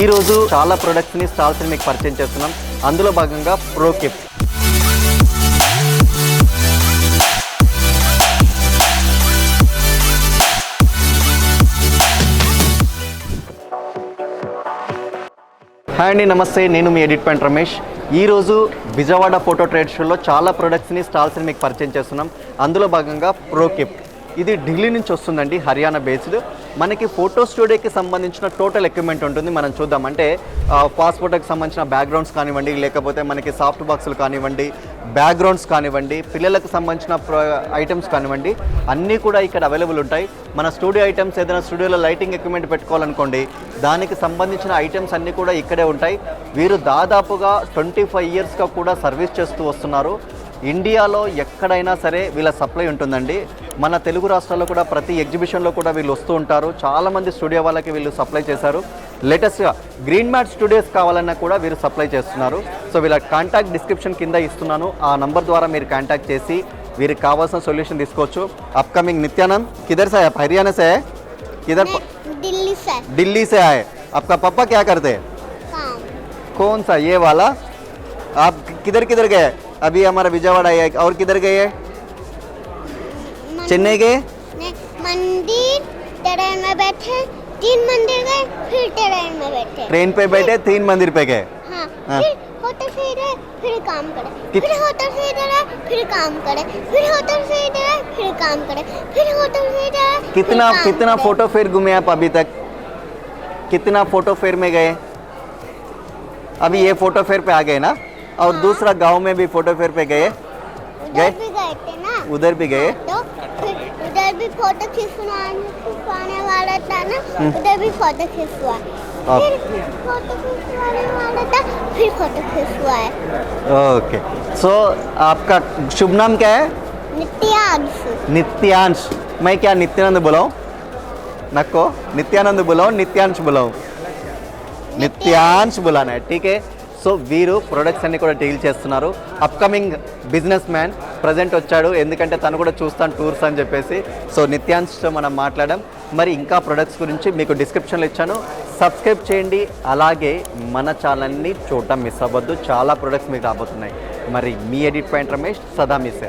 ఈరోజు చాలా ప్రొడక్ట్స్ని స్టాల్స్ని మీకు పరిచయం చేస్తున్నాం. అందులో భాగంగా ప్రోకిప్. హాయ్ అండి, నమస్తే. నేను మీ ఎడిట్ పాయింట్ రమేష్. ఈరోజు విజయవాడ ఫోటో ట్రేడ్ షోలో చాలా ప్రొడక్ట్స్ని స్టాల్స్ని మీకు పరిచయం చేస్తున్నాం. అందులో భాగంగా ప్రోకిప్. ఇది ఢిల్లీ నుంచి వస్తుందండి, హర్యానా బేస్డ్. మనకి ఫోటో స్టూడియోకి సంబంధించిన టోటల్ ఎక్విప్మెంట్ ఉంటుంది. మనం చూద్దాం. అంటే పాస్పోర్ట్కి సంబంధించిన బ్యాక్గ్రౌండ్స్ కానివ్వండి, లేకపోతే మనకి సాఫ్ట్ బాక్సులు కానివ్వండి, బ్యాక్గ్రౌండ్స్ కానివ్వండి, పిల్లలకు సంబంధించిన ఐటమ్స్ కానివ్వండి, అన్నీ కూడా ఇక్కడ అవైలబుల్ ఉంటాయి. మన స్టూడియో ఐటమ్స్ ఏదైనా స్టూడియోలో లైటింగ్ ఎక్విప్మెంట్ పెట్టుకోవాలనుకోండి, దానికి సంబంధించిన ఐటమ్స్ అన్నీ కూడా ఇక్కడే ఉంటాయి. వీరు దాదాపుగా 25 ఇయర్స్గా కూడా సర్వీస్ చేస్తూ వస్తున్నారు. ఇండియాలో ఎక్కడైనా సరే వీళ్ళ సప్లై ఉంటుందండి. మన తెలుగు రాష్ట్రాల్లో కూడా ప్రతి ఎగ్జిబిషన్లో కూడా వీళ్ళు వస్తూ ఉంటారు. చాలామంది స్టూడియో వాళ్ళకి వీళ్ళు సప్లై చేశారు. లేటెస్ట్గా గ్రీన్ మ్యాట్ స్టూడియోస్ కావాలన్నా కూడా వీరు సప్లై చేస్తున్నారు. సో వీళ్ళ కాంటాక్ట్ డిస్క్రిప్షన్ కింద ఇస్తున్నాను. ఆ నంబర్ ద్వారా మీరు కాంటాక్ట్ చేసి వీరికి కావాల్సిన సొల్యూషన్ తీసుకోవచ్చు. అప్కమింగ్ నిత్యానంద్, किधर से है? हरियाणा से है? किधर? दिल्ली से. दिल्ली से आए. आपका पापा क्या करते हैं? काम. कौन सा? ये वाला. आप किधर किधर गए? अभी हमारा विजयवाड़ा है. और किधर गए? चेन्नई गए? मंदिर, ट्रेन में बैठे, 3 मंदिर गए, फिर ट्रेन में बैठे. ट्रेन पे बैठे, 3 मंदिर पे गए. हाँ. हाँ. फिर होटल से इधर, फिर काम करे. फिर होटल से इधर, फिर काम करे. फिर होटल से इधर, फिर काम करे. फिर होटल से इधर. कितना फोटो फेयर घूमे आप अभी तक? कितना फोटो फेयर में गए? अभी ये फोटो फेयर पे आ गए ना? और हाँ. दूसरा गांव में भी फोटो फेयर पे गए? उधर भी गए थे ना. उधर भी गए? तो फिर उधर भी फोटो खिंचवाने वाला था ना. उधर भी फोटो खिंचवाए. फिर फोटो खिंचवाने वाला था, फिर फोटो खिंचवाए. ओके. सो आपका शुभ नाम क्या है? नित्यांश. नित्यांश. मैं क्या नित्यानंद बुलाऊं? नको, नित्यानंद बुलाऊं, नित्यांश बुलाऊं? నిత్యాంశ్ బులానా. ఠీకే. సో వీరు ప్రొడక్ట్స్ అన్ని కూడా డీల్ చేస్తున్నారు. అప్కమింగ్ బిజినెస్ మ్యాన్ ప్రజెంట్ వచ్చాడు, ఎందుకంటే తను కూడా చూస్తాను టూర్స్ అని చెప్పేసి. సో నిత్యాంశ్తో మనం మాట్లాడడం. మరి ఇంకా ప్రొడక్ట్స్ గురించి మీకు డిస్క్రిప్షన్లో ఇచ్చాను, సబ్స్క్రైబ్ చేయండి. అలాగే మన ఛానల్ని చూడటం మిస్ అవ్వద్దు, చాలా ప్రొడక్ట్స్ మీకు రాబోతున్నాయి. మరి మీ ఎడిట్ పాయింట్ రమేష్, సదా మిస్.